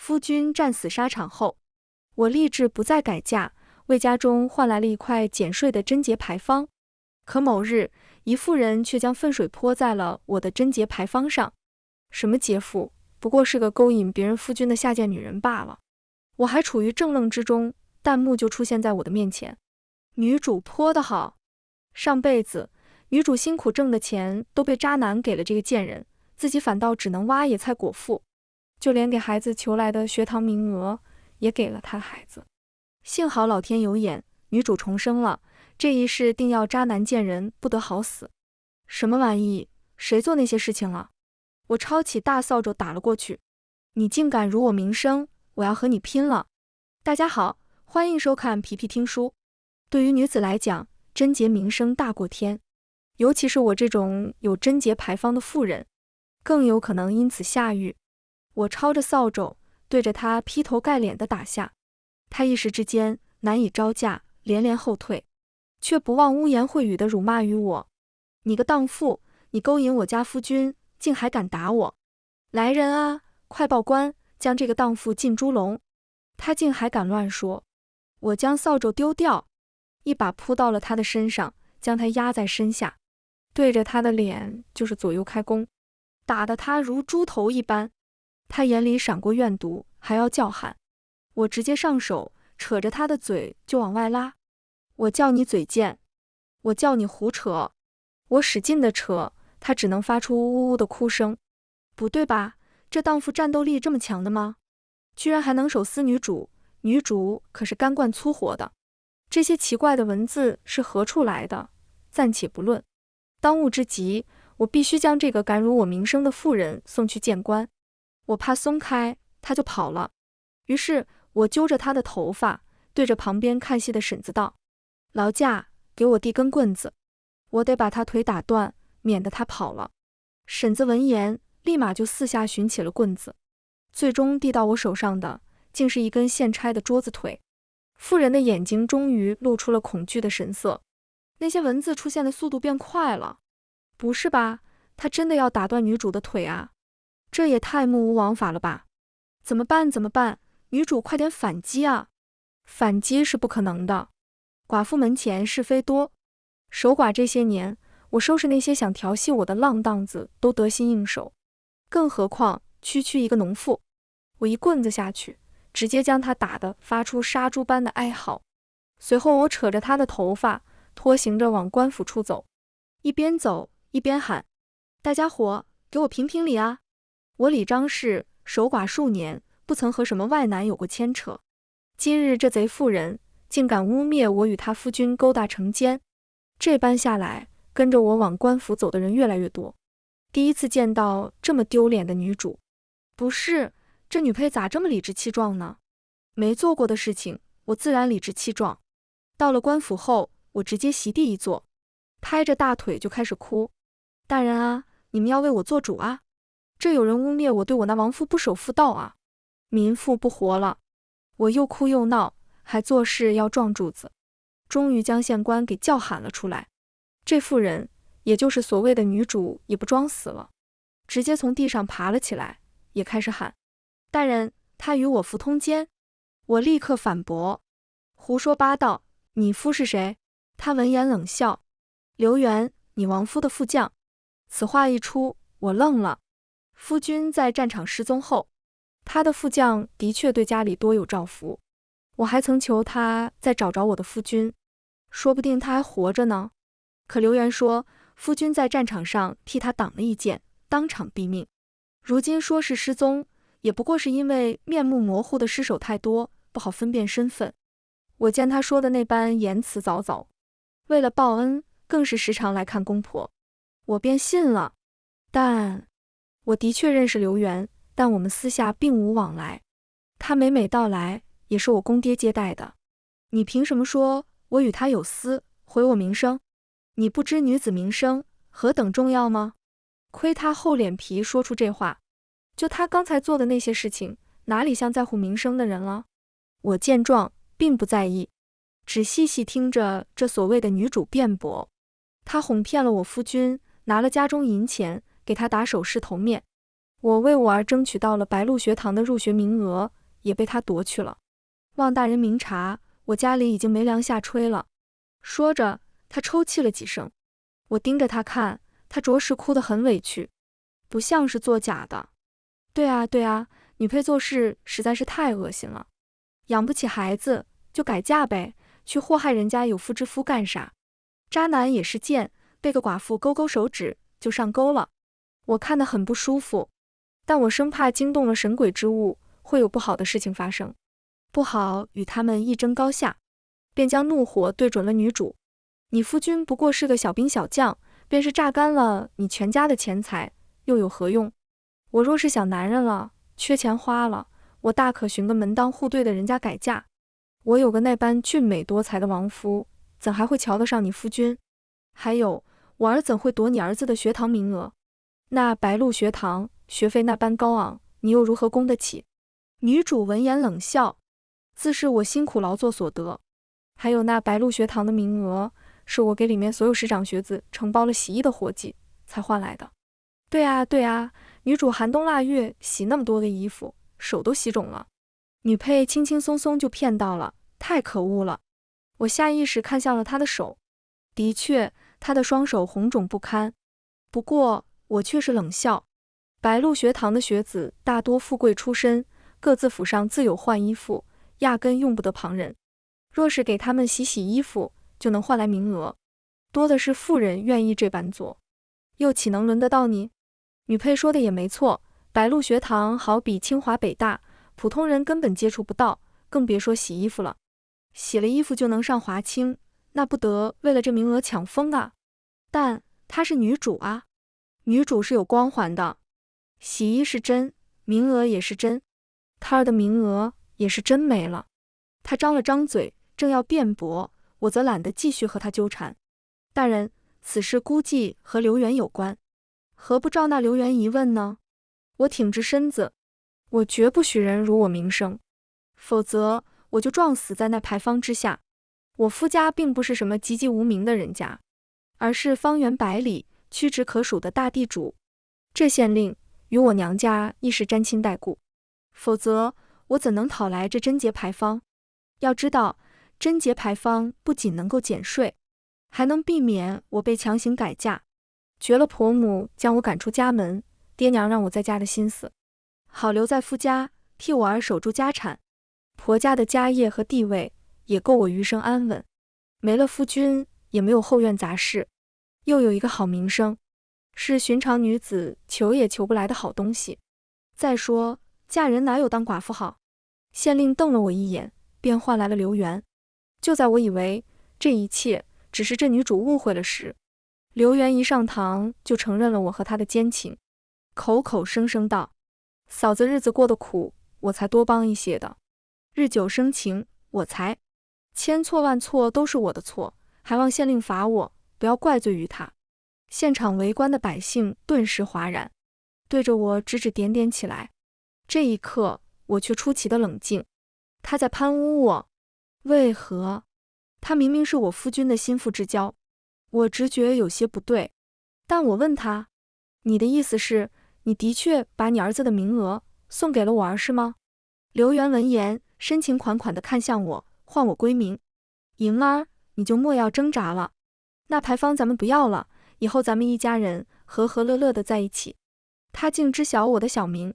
夫君战死沙场后，我立志不再改嫁，为家中换来了一块减税的贞节牌坊。可某日，一妇人却将粪水泼在了我的贞节牌坊上。什么节妇，不过是个勾引别人夫君的下贱女人罢了。我还处于正愣之中，弹幕就出现在我的面前。女主泼得好，上辈子女主辛苦挣的钱都被渣男给了这个贱人，自己反倒只能挖野菜果腹，就连给孩子求来的学堂名额也给了他孩子。幸好老天有眼，女主重生了，这一世定要渣男贱人不得好死。什么玩意？谁做那些事情了？我抄起大扫帚打了过去。你竟敢辱我名声，我要和你拼了！大家好，欢迎收看皮皮听书。对于女子来讲，贞洁名声大过天，尤其是我这种有贞洁牌坊的妇人，更有可能因此下狱。我抄着扫帚，对着他劈头盖脸地打下。他一时之间难以招架，连连后退，却不忘污言秽语地辱骂于我：你个荡妇，你勾引我家夫君，竟还敢打我！来人啊，快报官，将这个荡妇进猪笼！他竟还敢乱说！我将扫帚丢掉，一把扑到了他的身上，将他压在身下，对着他的脸就是左右开弓，打得他如猪头一般。他眼里闪过怨毒，还要叫喊。我直接上手，扯着他的嘴就往外拉。我叫你嘴贱，我叫你胡扯。我使劲地扯，他只能发出呜呜的哭声。不对吧？这荡妇战斗力这么强的吗？居然还能手撕女主，女主可是干灌粗活的。这些奇怪的文字是何处来的？暂且不论。当务之急，我必须将这个敢辱我名声的妇人送去见官。我怕松开，他就跑了。于是我揪着他的头发，对着旁边看戏的婶子道：劳驾，给我递根棍子，我得把他腿打断，免得他跑了。婶子闻言，立马就四下寻起了棍子，最终递到我手上的，竟是一根现拆的桌子腿。妇人的眼睛终于露出了恐惧的神色，那些文字出现的速度变快了。不是吧？他真的要打断女主的腿啊？这也太目无王法了吧？怎么办？怎么办？女主快点反击啊！反击是不可能的。寡妇门前是非多，守寡这些年，我收拾那些想调戏我的浪荡子都得心应手，更何况区区一个农妇。我一棍子下去，直接将他打得发出杀猪般的哀嚎。随后我扯着他的头发，拖行着往官府处走，一边走一边喊：大家伙，给我评评理啊！我李张氏守寡数年，不曾和什么外男有过牵扯，今日这贼妇人竟敢污蔑我与他夫君勾搭成奸。这般下来，跟着我往官府走的人越来越多。第一次见到这么丢脸的女主。不是，这女配咋这么理直气壮呢？没做过的事情，我自然理直气壮。到了官府后，我直接席地一坐，拍着大腿就开始哭：大人啊，你们要为我做主啊！这有人污蔑我对我那亡夫不守妇道啊！民妇不活了！我又哭又闹，还做事要撞柱子，终于将县官给叫喊了出来。这妇人，也就是所谓的女主，也不装死了，直接从地上爬了起来，也开始喊：大人，他与我夫通奸！我立刻反驳：胡说八道！你夫是谁？他闻言冷笑：刘元，你亡夫的副将。此话一出，我愣了。夫君在战场失踪后，他的副将的确对家里多有照拂，我还曾求他再找着我的夫君，说不定他还活着呢。可刘元说，夫君在战场上替他挡了一剑，当场毙命。如今说是失踪，也不过是因为面目模糊的尸首太多，不好分辨身份。我见他说的那般言辞凿凿，为了报恩，更是时常来看公婆，我便信了。但我的确认识刘元，但我们私下并无往来。他每每到来，也是我公爹接待的。你凭什么说我与他有私，毁我名声？你不知女子名声何等重要吗？亏他厚脸皮说出这话，就他刚才做的那些事情，哪里像在乎名声的人了？我见状并不在意，只细细听着这所谓的女主辩驳。她哄骗了我夫君，拿了家中银钱给他打首饰头面。我为我儿争取到了白鹿学堂的入学名额，也被他夺去了。望大人明察，我家里已经没粮下炊了。说着，他抽泣了几声。我盯着他看，他着实哭得很委屈，不像是作假的。对啊，对啊，女配做事实在是太恶心了。养不起孩子就改嫁呗，去祸害人家有妇之夫干啥？渣男也是贱，被个寡妇勾勾手指就上钩了。我看得很不舒服，但我生怕惊动了神鬼之物，会有不好的事情发生，不好与他们一争高下，便将怒火对准了女主。你夫君不过是个小兵小将，便是榨干了你全家的钱财，又有何用？我若是小男人了，缺钱花了，我大可寻个门当户对的人家改嫁。我有个那般俊美多才的亡夫，怎还会瞧得上你夫君？还有，我儿怎会夺你儿子的学堂名额？那白鹿学堂学费那般高昂，你又如何供得起？女主闻言冷笑，自是我辛苦劳作所得。还有那白鹿学堂的名额，是我给里面所有师长学子承包了洗衣的活计才换来的。对啊，对啊，女主寒冬腊月洗那么多个衣服，手都洗肿了。女配轻轻松松就骗到了，太可恶了。我下意识看向了她的手，的确，她的双手红肿不堪。不过我却是冷笑，白鹿学堂的学子大多富贵出身，各自府上自有换衣服，压根用不得旁人。若是给他们洗衣服，就能换来名额，多的是妇人愿意这般做，又岂能轮得到你？女配说的也没错，白鹿学堂好比清华北大，普通人根本接触不到，更别说洗衣服了。洗了衣服就能上华清，那不得为了这名额抢疯啊！但她是女主啊，女主是有光环的，洗衣是真，名额也是真，她儿的名额也是真没了。她张了张嘴，正要辩驳，我则懒得继续和她纠缠。大人，此事估计和刘元有关，何不照那刘元一问呢？我挺直身子，我绝不许人辱我名声，否则我就撞死在那牌坊之下。我夫家并不是什么籍籍无名的人家，而是方圆百里屈指可数的大地主。这县令与我娘家亦是沾亲带故，否则我怎能讨来这贞节牌坊？要知道，贞节牌坊不仅能够减税，还能避免我被强行改嫁，绝了婆母将我赶出家门，爹娘让我在家的心思，好留在夫家替我儿守住家产。婆家的家业和地位也够我余生安稳，没了夫君也没有后院杂事，又有一个好名声，是寻常女子求也求不来的好东西。再说嫁人哪有当寡妇好？县令瞪了我一眼，便唤来了刘元。就在我以为这一切只是这女主误会了时，刘元一上堂就承认了我和他的奸情，口口声声道：嫂子日子过得苦，我才多帮一些的，日久生情，我才千错万错都是我的错，还望县令罚我，不要怪罪于他。现场围观的百姓顿时哗然，对着我指指点点起来。这一刻我却出奇的冷静。他在攀污我？为何？他明明是我夫君的心腹之交。我直觉有些不对，但我问他，你的意思是，你的确把你儿子的名额送给了我儿是吗？刘元闻言深情款款地看向我，唤我归名。莹儿，你就莫要挣扎了，那牌坊咱们不要了，以后咱们一家人和和乐乐的在一起。他竟知晓我的小名，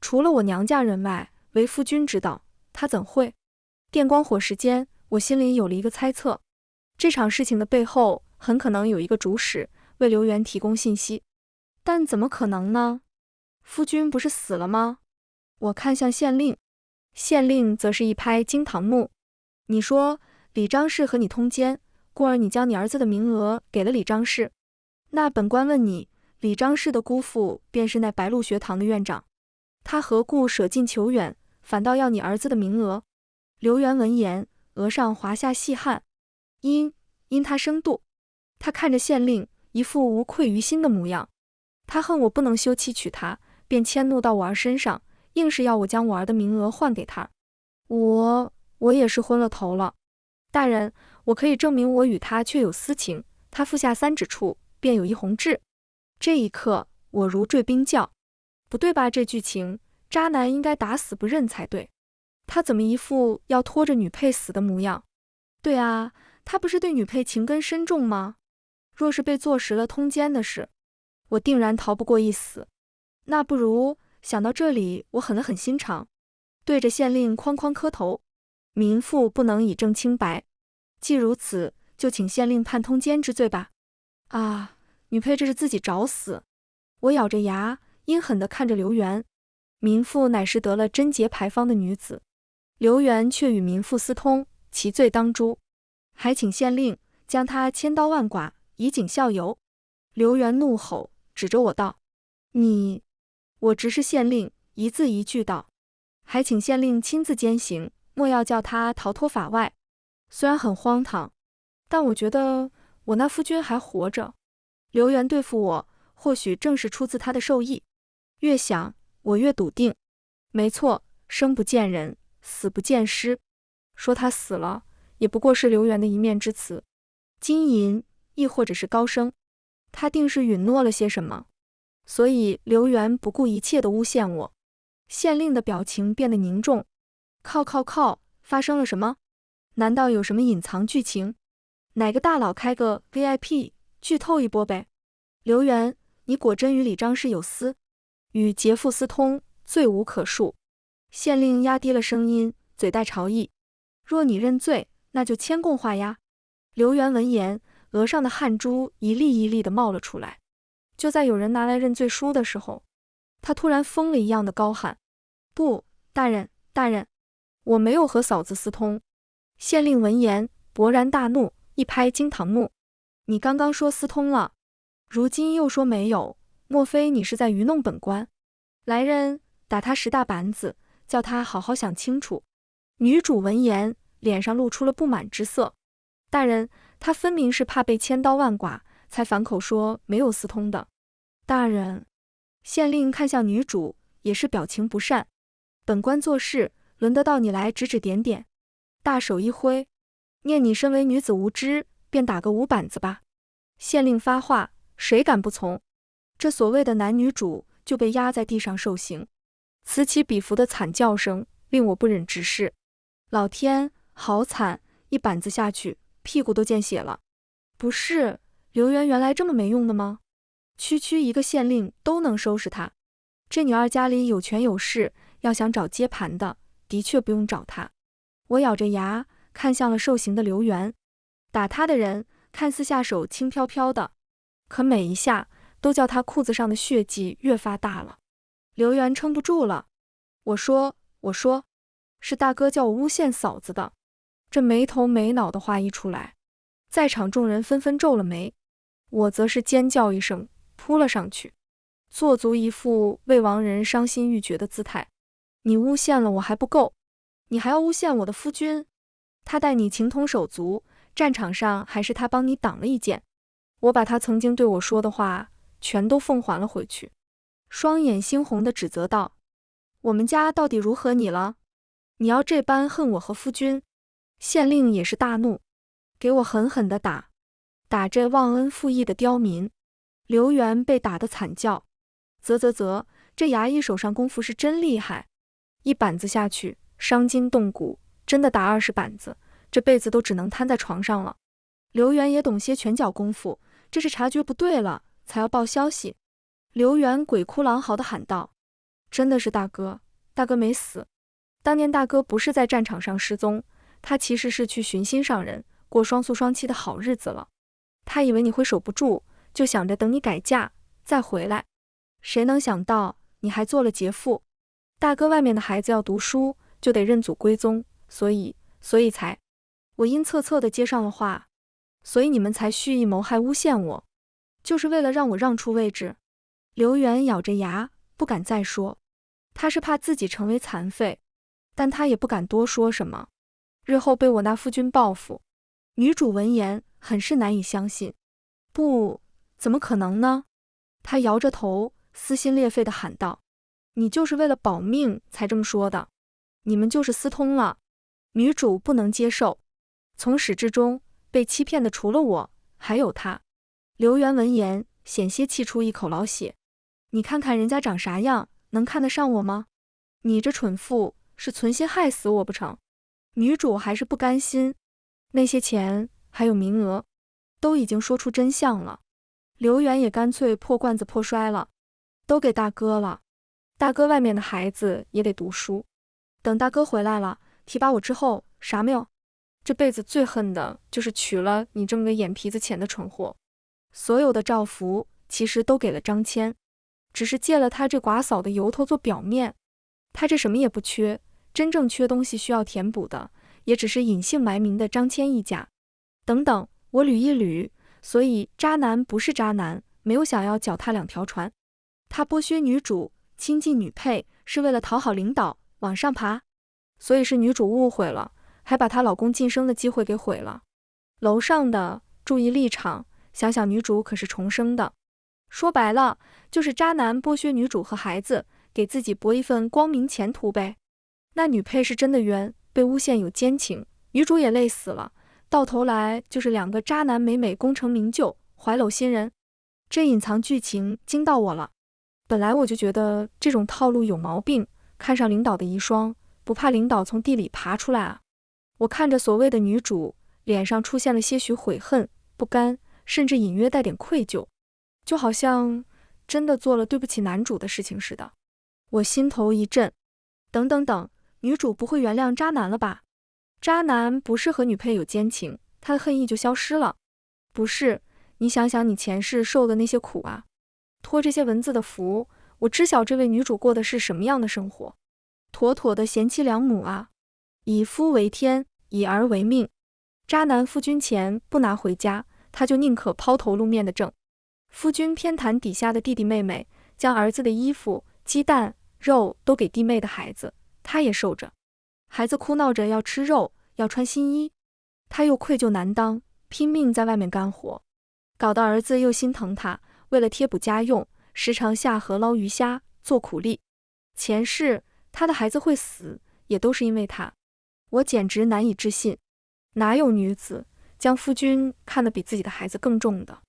除了我娘家人外，唯夫君知道，他怎会？电光火石间，我心里有了一个猜测，这场事情的背后很可能有一个主使为刘元提供信息，但怎么可能呢？夫君不是死了吗？我看向县令，县令则是一拍惊堂木。你说李张氏和你通奸，故而你将你儿子的名额给了李张氏，那本官问你，李张氏的姑父便是那白鹿学堂的院长，他何故舍近求远，反倒要你儿子的名额？刘元闻言，额上滑下细汗，因他生妒。他看着县令，一副无愧于心的模样。他恨我不能休妻娶她，便迁怒到我儿身上，硬是要我将我儿的名额换给他。我也是昏了头了。大人，我可以证明我与他确有私情，他腹下3指处便有一红痣。这一刻，我如坠冰窖。不对吧？这剧情，渣男应该打死不认才对，他怎么一副要拖着女配死的模样？对啊，他不是对女配情根深重吗？若是被坐实了通奸的事，我定然逃不过一死。那不如……想到这里，我狠了狠心肠，对着县令哐哐磕头。民妇不能以证清白，既如此，就请县令判通奸之罪吧。啊，女配这是自己找死！我咬着牙，阴狠地看着刘元。民妇乃是得了贞节牌坊的女子，刘元却与民妇私通，其罪当诛，还请县令将她千刀万剐，以儆效尤。刘元怒吼，指着我道：“你！”我直视县令，一字一句道：“还请县令亲自监刑，莫要叫他逃脱法外。”虽然很荒唐，但我觉得我那夫君还活着。刘元对付我，或许正是出自他的授意。越想，我越笃定。没错，生不见人，死不见尸。说他死了，也不过是刘元的一面之词。金银，亦或者是高升，他定是允诺了些什么。所以刘元不顾一切地诬陷我。县令的表情变得凝重。靠，发生了什么？难道有什么隐藏剧情？哪个大佬开个 VIP， 剧透一波呗？刘元，你果真与李张氏有私，与劫富私通，罪无可恕。县令压低了声音，嘴带嘲意。若你认罪，那就签供画押。刘元闻言，额上的汗珠一粒一粒地冒了出来。就在有人拿来认罪书的时候，他突然疯了一样的高喊：“不，大人，我没有和嫂子私通。”县令闻言勃然大怒，一拍惊堂木：“你刚刚说私通了，如今又说没有，莫非你是在愚弄本官？来人，打他10大板子，叫他好好想清楚。”女主闻言，脸上露出了不满之色：“大人，他分明是怕被千刀万剐，才反口说没有私通的。”大人，县令看向女主，也是表情不善。本官做事，轮得到你来指指点点？大手一挥，念你身为女子无知，便打个5板子吧。县令发话，谁敢不从？这所谓的男女主就被压在地上受刑，此起彼伏的惨叫声令我不忍直视。老天，好惨！一板子下去，屁股都见血了。不是，刘元原来这么没用的吗？区一个县令都能收拾他，这女二家里有权有势，要想找接盘的，的确不用找他。我咬着牙看向了受刑的刘元，打他的人看似下手轻飘飘的，可每一下都叫他裤子上的血迹越发大了。刘元撑不住了，我说，是大哥叫我诬陷嫂子的。这没头没脑的话一出来，在场众人纷纷皱了眉，我则是尖叫一声，扑了上去，做足一副为亡人伤心欲绝的姿态。你诬陷了我还不够，你还要诬陷我的夫君？他待你情同手足，战场上还是他帮你挡了一剑。我把他曾经对我说的话全都奉还了回去，双眼猩红地指责道：“我们家到底如何你了？你要这般恨我和夫君？”县令也是大怒，给我狠狠地打这忘恩负义的刁民。刘元被打得惨叫，啧，这衙役手上功夫是真厉害，一板子下去伤筋动骨，真的打20板子，这辈子都只能瘫在床上了。刘元也懂些拳脚功夫，这是察觉不对了，才要报消息。刘元鬼哭狼嚎地喊道：“真的是大哥没死。当年大哥不是在战场上失踪，他其实是去寻心上人，过双宿双栖的好日子了。他以为你会守不住，就想着等你改嫁再回来，谁能想到你还做了劫富。大哥外面的孩子要读书，就得认祖归宗，所以才……”我阴恻恻地接上了话，所以你们才蓄意谋害诬陷我，就是为了让我让出位置。刘元咬着牙不敢再说，他是怕自己成为残废，但他也不敢多说什么，日后被我那夫君报复。女主闻言很是难以相信，不，怎么可能呢？她摇着头，撕心裂肺地喊道：“你就是为了保命才这么说的，你们就是私通了。”女主不能接受，从始至终被欺骗的除了我，还有他。刘元闻言险些气出一口老血，你看看人家长啥样，能看得上我吗？你这蠢妇是存心害死我不成？女主还是不甘心，那些钱还有名额，都已经说出真相了。刘源也干脆破罐子破摔了，都给大哥了。大哥外面的孩子也得读书，等大哥回来了，提拔我之后，啥没有？这辈子最恨的就是娶了你这么个眼皮子浅的蠢货。所有的照拂其实都给了张谦，只是借了他这寡嫂的由头做表面。他这什么也不缺，真正缺东西需要填补的，也只是隐姓埋名的张谦一家。等等，我捋一捋，所以渣男不是渣男，没有想要脚踏两条船。他剥削女主，亲近女配，是为了讨好领导，往上爬。所以是女主误会了，还把她老公晋升的机会给毁了。楼上的注意立场，想想女主可是重生的。说白了，就是渣男剥削女主和孩子，给自己搏一份光明前途呗。那女配是真的冤，被诬陷有奸情，女主也累死了，到头来就是两个渣男美美功成名就，怀搂新人。这隐藏剧情惊到我了。本来我就觉得这种套路有毛病，看上领导的遗孀，不怕领导从地里爬出来啊？我看着所谓的女主，脸上出现了些许悔恨、不甘，甚至隐约带点愧疚，就好像真的做了对不起男主的事情似的。我心头一震，等等等，女主不会原谅渣男了吧？渣男不是和女配有奸情，他的恨意就消失了？不是，你想想你前世受的那些苦啊，托这些文字的福，我知晓这位女主过的是什么样的生活，妥妥的贤妻良母啊，以夫为天，以儿为命。渣男夫君钱不拿回家，他就宁可抛头露面的挣。夫君偏袒底下的弟弟妹妹，将儿子的衣服、鸡蛋、肉都给弟妹的孩子，他也受着。孩子哭闹着要吃肉，要穿新衣，他又愧疚难当，拼命在外面干活，搞得儿子又心疼他，为了贴补家用，时常下河捞鱼虾，做苦力。前世他的孩子会死，也都是因为他。我简直难以置信，哪有女子将夫君看得比自己的孩子更重的？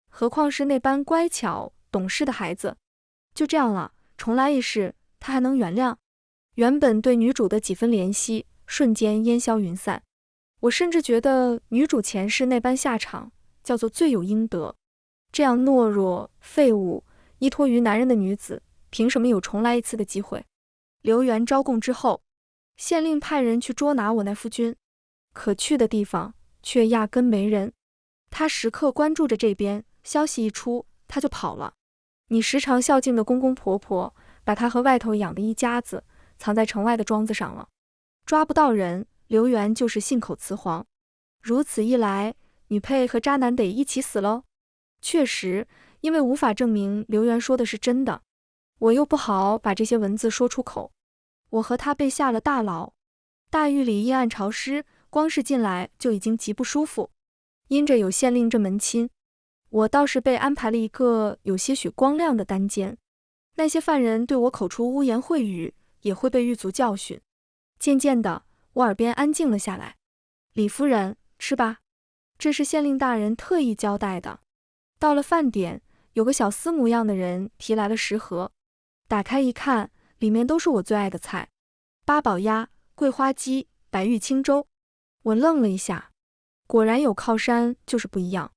何况是那般乖巧懂事的孩子。就这样了，重来一世，他还能原谅？原本对女主的几分怜惜，瞬间烟消云散。我甚至觉得女主前世那般下场，叫做罪有应得。这样懦弱、废物、依托于男人的女子，凭什么有重来一次的机会？刘源招供之后，县令派人去捉拿我那夫君，可去的地方却压根没人。他时刻关注着这边，消息一出，他就跑了。你时常孝敬的公公婆婆，把他和外头养的一家子藏在城外的庄子上了，抓不到人，刘源就是信口雌黄。如此一来，女配和渣男得一起死喽。确实，因为无法证明刘源说的是真的，我又不好把这些文字说出口。我和他被下了大牢，大狱里阴暗潮湿，光是进来就已经极不舒服。因着有县令这门亲，我倒是被安排了一个有些许光亮的单间。那些犯人对我口出污言秽语，也会被狱卒教训。渐渐的，我耳边安静了下来。李夫人，吃吧，这是县令大人特意交代的。到了饭点，有个小厮模样的人提来了食盒，打开一看，里面都是我最爱的菜：八宝鸭、桂花鸡、白玉清粥。我愣了一下，果然有靠山就是不一样。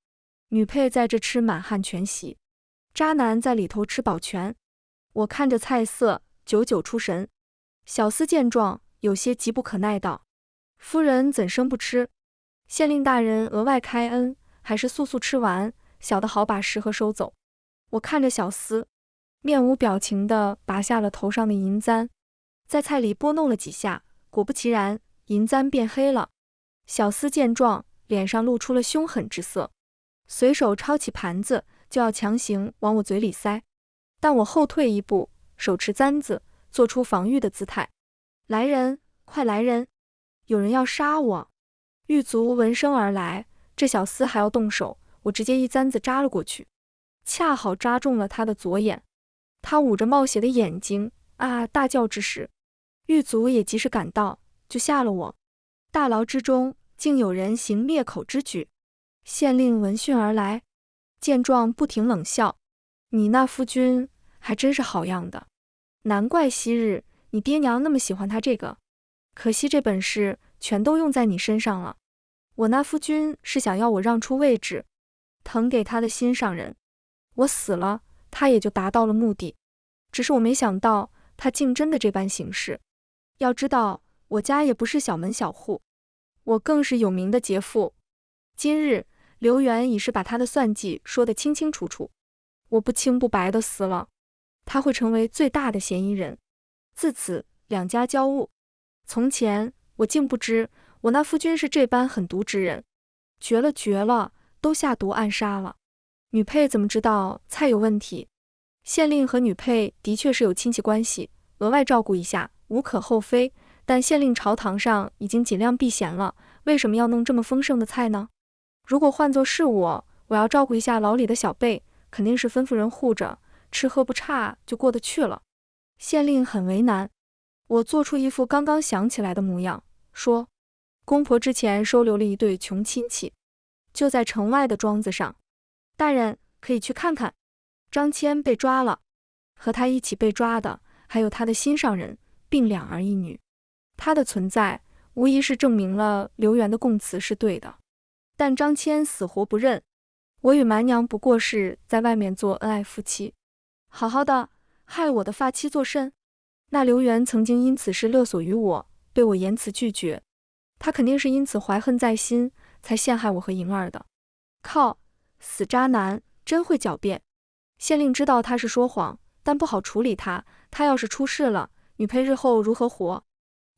女配在这吃满汉全席，渣男在里头吃饱全。我看着菜色，久久出神。小厮见状，有些急不可耐道：夫人怎生不吃？县令大人额外开恩，还是速速吃完，小的好把食盒收走。我看着小厮，面无表情地拔下了头上的银簪，在菜里拨弄了几下，果不其然，银簪变黑了。小厮见状，脸上露出了凶狠之色，随手抄起盘子就要强行往我嘴里塞，但我后退一步，手持簪子，做出防御的姿态。来人，快来人，有人要杀我！狱卒闻声而来，这小厮还要动手，我直接一簪子扎了过去，恰好扎中了他的左眼。他捂着冒血的眼睛啊大叫之时，狱卒也及时赶到，就吓了我。大牢之中竟有人行灭口之举。县令闻讯而来，见状不停冷笑：你那夫君还真是好样的。难怪昔日你爹娘那么喜欢他这个，可惜这本事全都用在你身上了。我那夫君是想要我让出位置，腾给他的心上人。我死了，他也就达到了目的。只是我没想到，他竟真的这般行事。要知道，我家也不是小门小户，我更是有名的杰父。今日刘元已是把他的算计说得清清楚楚，我不清不白的死了，他会成为最大的嫌疑人。自此两家交恶。从前我竟不知我那夫君是这般狠毒之人，绝了，都下毒暗杀了。女配怎么知道菜有问题？县令和女配的确是有亲戚关系，额外照顾一下无可厚非，但县令朝堂上已经尽量避嫌了，为什么要弄这么丰盛的菜呢？如果换作是我要照顾一下牢里的小辈，肯定是吩咐人护着，吃喝不差就过得去了。县令很为难，我做出一副刚刚想起来的模样，说公婆之前收留了一对穷亲戚，就在城外的庄子上，大人可以去看看。张骞被抓了，和他一起被抓的还有他的心上人，并2儿1女。他的存在无疑是证明了刘元的供词是对的，但张骞死活不认。我与蛮娘不过是在外面做恩爱夫妻，好好的害我的发妻做甚？那刘元曾经因此事勒索于我，被我严词拒绝，他肯定是因此怀恨在心，才陷害我和莹儿的。靠，死渣男，真会狡辩。县令知道他是说谎，但不好处理他，他要是出事了，女配日后如何活？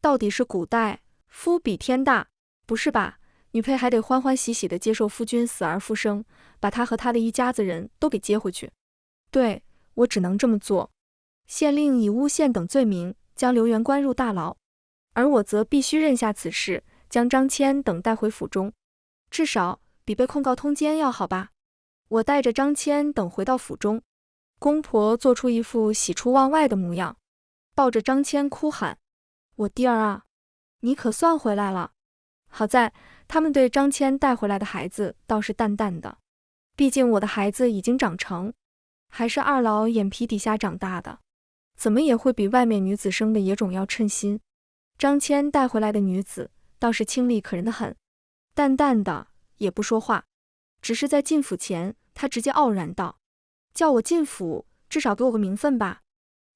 到底是古代夫比天大，不是吧？女配还得欢欢喜喜地接受夫君死而复生，把他和他的一家子人都给接回去。对，我只能这么做。县令以诬陷等罪名将刘元关入大牢，而我则必须认下此事，将张骞等带回府中，至少比被控告通奸要好吧。我带着张骞等回到府中，公婆做出一副喜出望外的模样，抱着张骞哭喊：我弟儿啊，你可算回来了。好在他们对张骞带回来的孩子倒是淡淡的，毕竟我的孩子已经长成，还是二老眼皮底下长大的，怎么也会比外面女子生的野种要称心。张骞带回来的女子倒是清丽可人的很，淡淡的也不说话，只是在进府前他直接傲然道：叫我进府，至少给我个名分吧，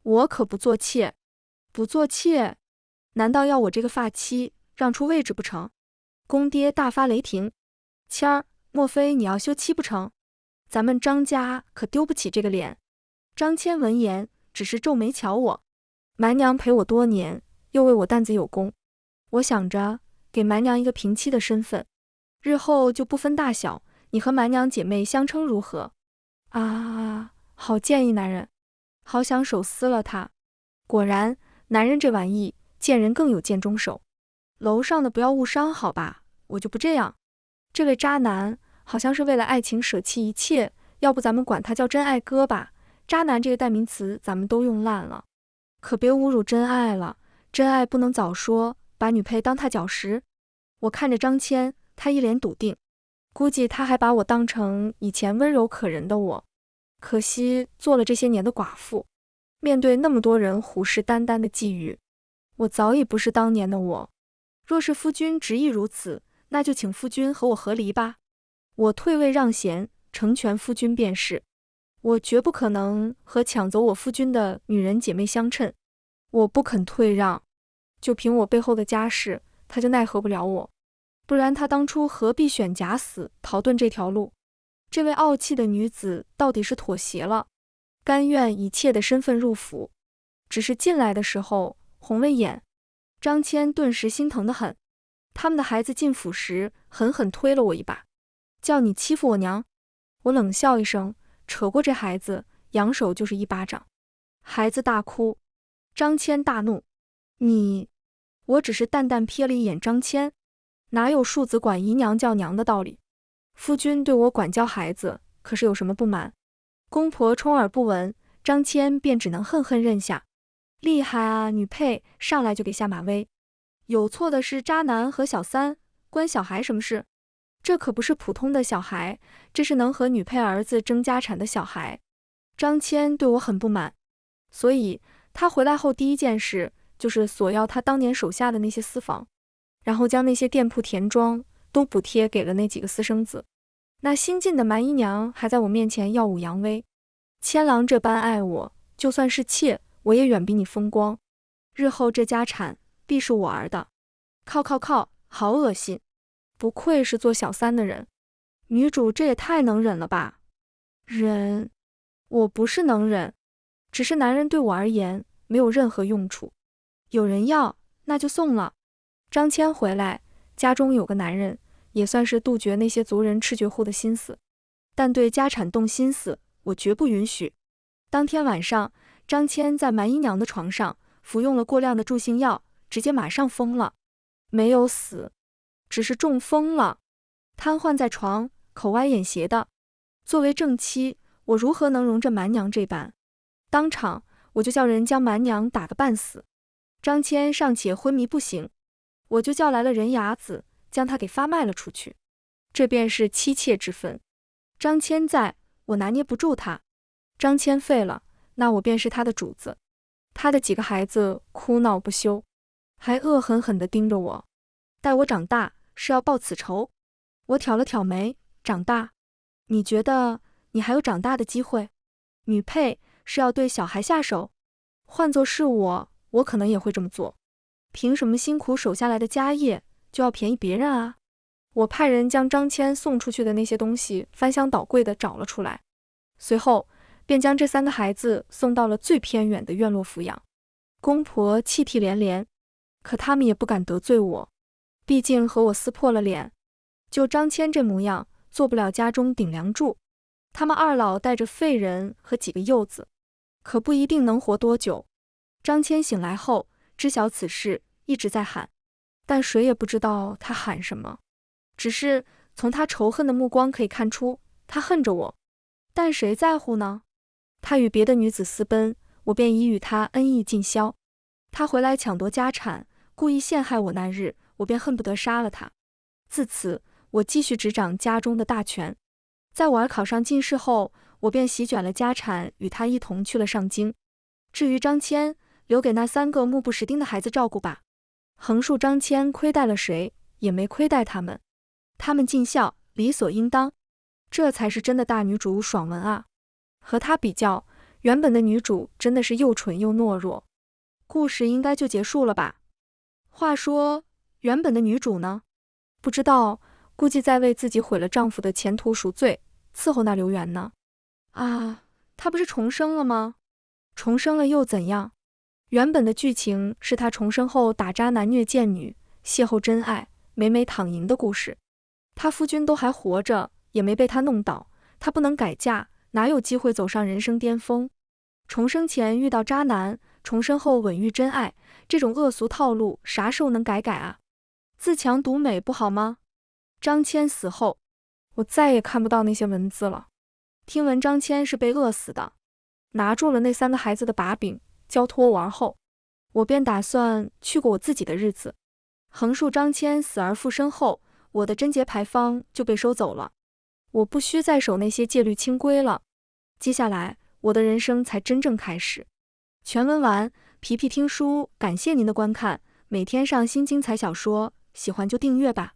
我可不做妾。不做妾？难道要我这个发妻让出位置不成？公爹大发雷霆：谦儿，莫非你要休妻不成？咱们张家可丢不起这个脸。张骞闻言只是皱眉瞧我，蛮娘陪我多年，又为我担子有功，我想着给蛮娘一个平妻的身份，日后就不分大小，你和蛮娘姐妹相称如何？啊，好建议男人，好想手撕了他。果然，男人这玩意，见人更有见中手。楼上的不要误伤好吧，我就不这样。这位渣男好像是为了爱情舍弃一切，要不咱们管他叫真爱哥吧，渣男这个代名词咱们都用烂了，可别侮辱真爱了，真爱不能早说，把女配当踏脚石。我看着张骞，他一脸笃定，估计他还把我当成以前温柔可人的我，可惜做了这些年的寡妇，面对那么多人虎视眈眈的觊觎，我早已不是当年的我。若是夫君执意如此，那就请夫君和我和离吧，我退位让贤，成全夫君便是。我绝不可能和抢走我夫君的女人姐妹相称，我不肯退让，就凭我背后的家世，他就奈何不了我，不然他当初何必选假死逃遁这条路？这位傲气的女子到底是妥协了，甘愿以妾的身份入府，只是进来的时候红了眼。张骞顿时心疼得很，他们的孩子进府时狠狠推了我一把，叫你欺负我娘。我冷笑一声，扯过这孩子，扬手就是一巴掌。孩子大哭，张骞大怒：你……我只是淡淡瞥了一眼张骞，哪有庶子管姨娘叫娘的道理？夫君对我管教孩子，可是有什么不满？公婆充耳不闻，张骞便只能恨恨认下。厉害啊，女配上来就给下马威。有错的是渣男和小三，关小孩什么事？这可不是普通的小孩，这是能和女配儿子争家产的小孩。张骞对我很不满，所以他回来后第一件事就是索要他当年手下的那些私房，然后将那些店铺田庄都补贴给了那几个私生子。那新晋的蛮姨娘还在我面前耀武扬威，千郎这般爱我，就算是妾，我也远比你风光。日后这家产必是我儿的。靠，好恶心！不愧是做小三的人，女主这也太能忍了吧！忍？我不是能忍，只是男人对我而言没有任何用处。有人要，那就送了。张骞回来，家中有个男人，也算是杜绝那些族人赤绝户的心思，但对家产动心思，我绝不允许。当天晚上，张骞在蛮姨娘的床上服用了过量的助兴药，直接马上疯了，没有死，只是中风了，瘫痪在床，口歪眼斜的。作为正妻，我如何能容这蛮娘这般？当场我就叫人将蛮娘打个半死。张骞尚且昏迷不醒，我就叫来了人牙子，将他给发卖了出去。这便是妻妾之分。张骞在，我拿捏不住他；张骞废了，那我便是他的主子。他的几个孩子哭闹不休，还恶狠狠地盯着我。待我长大，是要报此仇。我挑了挑眉，长大？你觉得你还有长大的机会？女配是要对小孩下手？换作是我可能也会这么做。凭什么辛苦守下来的家业就要便宜别人啊？我派人将张骞送出去的那些东西翻箱倒柜的找了出来，随后便将这3个孩子送到了最偏远的院落抚养。公婆泣涕连连，可他们也不敢得罪我，毕竟和我撕破了脸。就张骞这模样，做不了家中顶梁柱。他们二老带着废人和几个幼子，可不一定能活多久。张骞醒来后知晓此事，一直在喊，但谁也不知道他喊什么，只是从他仇恨的目光可以看出他恨着我。但谁在乎呢？他与别的女子私奔，我便已与他恩义尽消。他回来抢夺家产，故意陷害我那日，我便恨不得杀了他。自此我继续执掌家中的大权。在我儿考上进士后，我便席卷了家产，与他一同去了上京。至于张骞，留给那3个目不识丁的孩子照顾吧。横竖张骞亏待了谁，也没亏待他们，他们尽孝，理所应当。这才是真的大女主爽文啊！和他比较，原本的女主真的是又蠢又懦弱。故事应该就结束了吧？话说，原本的女主呢？不知道，估计在为自己毁了丈夫的前途赎罪，伺候那刘元呢。啊，她不是重生了吗？重生了又怎样？原本的剧情是她重生后打渣男虐贱女，邂逅真爱，美美躺赢的故事。她夫君都还活着，也没被她弄倒，她不能改嫁，哪有机会走上人生巅峰？重生前遇到渣男，重生后稳遇真爱，这种恶俗套路啥时候能改啊？自强独美不好吗？张骞死后，我再也看不到那些文字了。听闻张骞是被饿死的，拿住了那3个孩子的把柄，交托我儿后，我便打算去过我自己的日子。横竖张骞死而复生后，我的贞节牌坊就被收走了，我不需再守那些戒律清规了。接下来，我的人生才真正开始。全文完，皮皮听书，感谢您的观看，每天上新精彩小说，喜欢就订阅吧。